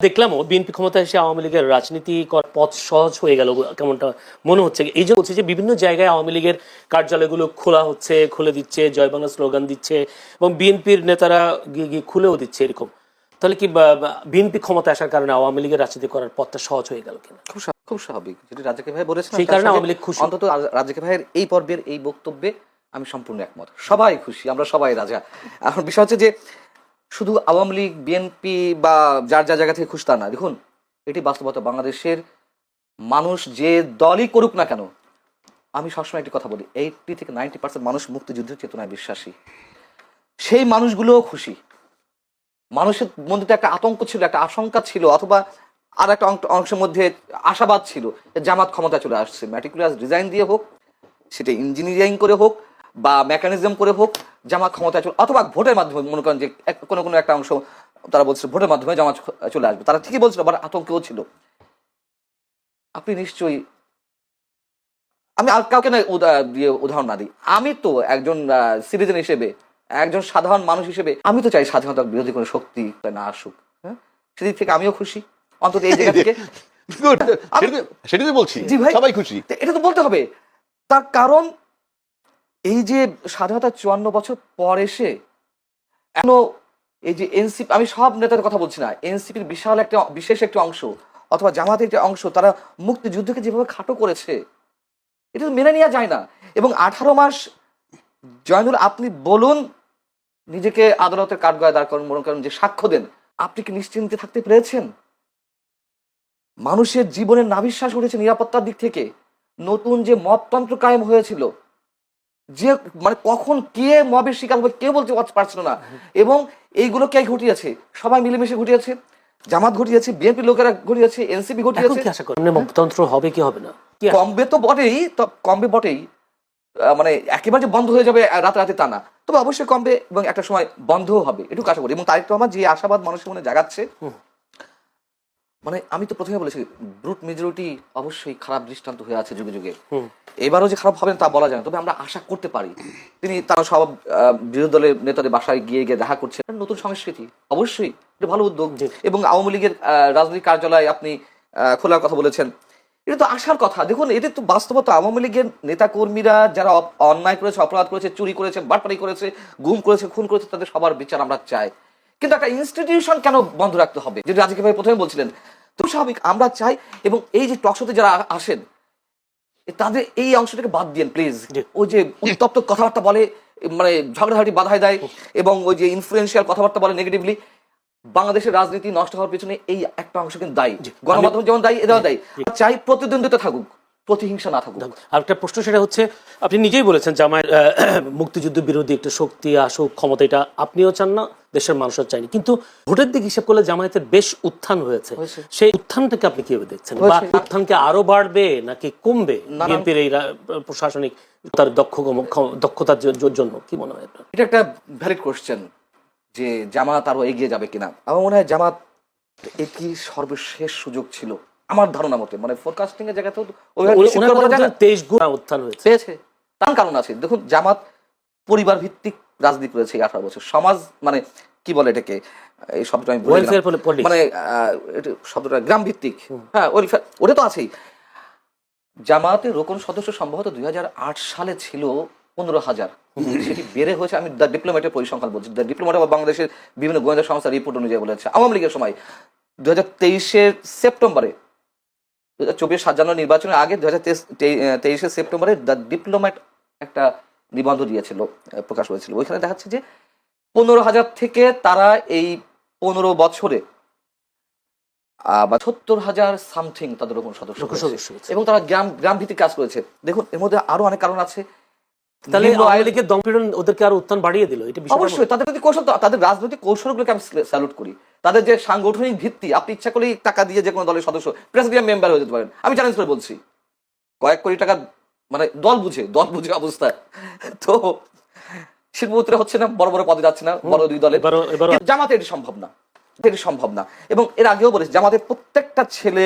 দেখলামও BNP ক্ষমতায় এসে আওয়ামী লীগের রাজনীতি করার পথ সহজ হয়ে গেল কেমনটা মনে হচ্ছে। এই যে বলছে যে বিভিন্ন জায়গায় আওয়ামী লীগের কার্যালয়গুলো খোলা হচ্ছে, খুলে দিচ্ছে, জয় বাংলা স্লোগান দিচ্ছে এবং বিএনপির নেতারা গিয়ে গিয়ে খুলেও দিচ্ছে এরকম। তাহলে কি বিএনপি ক্ষমতা আসার কারণে আওয়ামী লীগের রাজনীতি করার পথটা সহজ হয়ে গেল কিনা? খুব স্বাভাবিক, যেটি রাজাকে ভাই বলেছেন, সেই কারণে আওয়ামী লীগ খুশি। অন্তত রাজাকে ভাইয়ের এই পর্বের এই বক্তব্যে আমি সম্পূর্ণ একমত। সবাই খুশি, আমরা সবাই রাজা। এখন বিষয় হচ্ছে যে শুধু আওয়ামী লীগ বিএনপি বা যার যা জায়গা থেকে খুশি তা না। দেখুন, এটি বাস্তবতা। বাংলাদেশের মানুষ যে দলই করুক না কেন, আমি সবসময় একটি কথা বলি, 80 থেকে 90% মানুষ মুক্তিযুদ্ধের চেতনায় বিশ্বাসী। সেই মানুষগুলোও খুশি। মানুষের মধ্যে তো একটা আতঙ্ক ছিল, একটা আশঙ্কা ছিল, অথবা আর একটা অংশের মধ্যে আশাবাদ ছিল জামাত ক্ষমতা চলে আসছে। ম্যাটিকুলাস ডিজাইন দিয়ে হোক, সেটা ইঞ্জিনিয়ারিং করে হোক বা মেকানিজম করে হোক, জামাত ক্ষমতায় চলে, অথবা ভোটের মাধ্যমে, মনে করেন যে কোনো কোনো একটা অংশ তারা বলছে ভোটের মাধ্যমে জামাত চলে আসবে, তারা ঠিকই বলছিল, আবার আতঙ্কেও ছিল। আপনি নিশ্চয়ই, আমি আর কাউকে না দিয়ে উদাহরণ না দিই, আমি তো একজন সিটিজেন হিসেবে, একজন সাধারণ মানুষ হিসেবে আমি তো চাই স্বাধীনতার বিরোধী কোনো শক্তি না আসুক। হ্যাঁ, সেদিক থেকে আমিও খুশি, অন্তত এই জায়গা থেকে। সেটাই বলছি, জি ভাই, সবাই খুশি। এটা তো বলতে হবে। তার কারণ এই যে স্বাধীনতা 54 বছর পর এসে এখনো এই যে এনসিপি, আমি সব নেতাদের কথা বলছি না, এনসিপির বিশাল একটা বিশেষ একটা অংশ অথবা জামাতের একটা অংশ, তারা মুক্তিযুদ্ধকে যেভাবে খাটো করেছে, এটা তো মেনে নেওয়া যায় না। এবং 18 মাস, জয়নুল আপনি বলুন, নিজেকে আদালতের কাঠগড়ায় দাঁড় করেন, মনে করেন যে সাক্ষ্য দেন, আপনি কি নিশ্চিন্তে থাকতে পেরেছেন? মানুষের জীবনের নাভিশ্বাস উঠেছে নিরাপত্তার দিক থেকে। নতুন যে মবতন্ত্র কায়েম হয়েছিল, যে মানে কখন কে মবের শিকার হবে কেউ বলতে পারছিল না, এবং এইগুলো কে ঘটিয়েছে? সবাই মিলেমিশে ঘটিয়েছে। জামাত ঘটিয়েছে, বিএনপি লোকেরা ঘটিয়েছে, এনসিপি ঘটিয়েছে। কি আশা করেন মবতন্ত্র হবে কি হবে না? কমবে তো বটেই, কমবে বটেই, মানে একেবারে যে বন্ধ হয়ে যাবে রাতে তা না, তবে অবশ্যই কমবে এবং একটা সময় বন্ধও হবে, এটুকু আশা করি। এবং তারেক রহমান যে আশাবাদ মানুষের মনে জাগাচ্ছে, মানে আমি তো প্রথমে বলেছি, ব্রুট মেজরিটি অবশ্যই খারাপ দৃষ্টান্ত হয়ে আছে যুগে যুগে। এবারও যে খারাপ হবে তা বলা যায় না, তবে আমরা আশা করতে পারি। তিনি তার সব বিরোধী দলের নেতাদের বাসায় গিয়ে গিয়ে দেখা করছেন, নতুন সংস্কৃতি, অবশ্যই এটা ভালো উদ্যোগ। এবং আওয়ামী লীগের রাজনৈতিক কার্যালয় আপনি খোলার কথা বলেছেন, এটা তো আসার কথা। দেখুন, এটা তো বাস্তবতা। আওয়ামী লীগের নেতা কর্মীরা যারা অন্যায় করেছে, অপরাধ করেছে, চুরি করেছে, বাটপারি করেছে, গুম করেছে, খুন করেছে, তাদের সবার বিচার আমরা চাই। কিন্তু একটা ইনস্টিটিউশন কেন বন্ধ রাখতে হবে, যেটা রাজীব ভাই প্রথমে বলছিলেন? তো স্বাভাবিক আমরা চাই। এবং এই যে টকশোতে যারা আসেন, তাদের এই অংশটাকে বাদ দিন প্লিজ। ওই যে উত্তপ্ত কথাবার্তা বলে, মানে ঝগড়াঝাটি বাধায় দেয়, এবং ওই যে ইনফ্লুয়েন্সিয়াল কথাবার্তা বলে নেগেটিভলি, বাংলাদেশের রাজনীতি নষ্ট হওয়ার পিছনে এই একটা অংশ কিন্তু দায়ী। গণমাধ্যম যেমন দায়ী, এরাও দায়ী। চাই প্রতিদ্বন্দ্বিতা থাকুক, প্রতিহিংসা না থাকুক। আর একটা প্রশ্ন, সেটা হচ্ছে, আপনি নিজেই বলেছেন জামায়াত মুক্তিযুদ্ধ বিরোধী একটা শক্তি আসুক ক্ষমতা, এটা আপনিও চান না, দেশের মানুষও চায়নি, কিন্তু ভোটের দিক হিসাব করলে জামায়াতের বেশ উত্থান হয়েছে। সেই উত্থানটাকে আপনি কিভাবে দেখছেন? বা উত্থানকে আরো বাড়বে নাকি কমবে বিএনপির এই প্রশাসনিক তার দক্ষতার জন্য? কি মনে হয়? এটা একটা ভ্যালিড কোশ্চেন যে জামাত আরো এগিয়ে যাবে কিনা। আমার মনে হয় জামাত এটি সর্বশেষ সুযোগ ছিল আমার ধারণা মতে, মানে ফোরকাস্টিং এর জায়গাতেও 23 গুণ উত্থান হয়েছে। তার কারণ আছে। দেখুন, জামাত পরিবার ভিত্তিক রাজনীতি করেছে 18 বছর। সমাজ মানে কি বলে এটাকে, এই শব্দটা আমি মানে শব্দটা গ্রাম ভিত্তিক, হ্যাঁ ওটা তো আছেই। জামাতের রোকন সদস্য সম্ভবত 2008 সালে ছিল 15,000, সেটি বেড়ে হয়েছে, আমি দ্য ডিপ্লোম্যাটের পরিসংখ্যান বলছি, দ্য ডিপ্লোম্যাট বা বাংলাদেশের বিভিন্ন গোয়েন্দা সংস্থার রিপোর্ট অনুযায়ী বলেছে। আওয়ামী লীগের সময় 2023 সেপ্টেম্বরে, 2024 সাজানোর নির্বাচনের আগে 2023 সেপ্টেম্বরে দ্য ডিপ্লোম্যাট একটা নিবন্ধ দিয়েছিল, প্রকাশ হয়েছিল। ওইখানে দেখাচ্ছে যে 15,000 থেকে তারা এই 15 বছরে 70,000 সামথিং তাদের কোন সদস্য, এবং তারা গ্রাম ভিত্তিক কাজ করেছে। দেখুন, এর মধ্যে আরো অনেক কারণ আছে। তাহলে আওয়ামী লীগের দমপীড়ন ওদেরকে আরো উত্থান বাড়িয়ে দিল। এটা অবশ্যই তাদের প্রতি কৌশল, তাদের রাজনৈতিক কৌশলগুলোকে আমি স্যালুট করি। তাদের যে সাংগঠনিক ভিত্তি, আপনি ইচ্ছা করলেই টাকা দিয়ে যে কোনো দলের সদস্য, প্রেসিডিয়াম মেম্বার হয়ে যেতে পারেন। আমি চ্যালেঞ্জ করে বলছি, কয়েক কোটি টাকা, মানে দল বুঝে অবস্থা। তো শিল্পপতিরা হচ্ছে না, বড় বড় পদে যাচ্ছে না বড় দুই দলে। জামাতে এটি সম্ভব না, এবং এর আগেও বলেছি, জামাতের প্রত্যেকটা ছেলে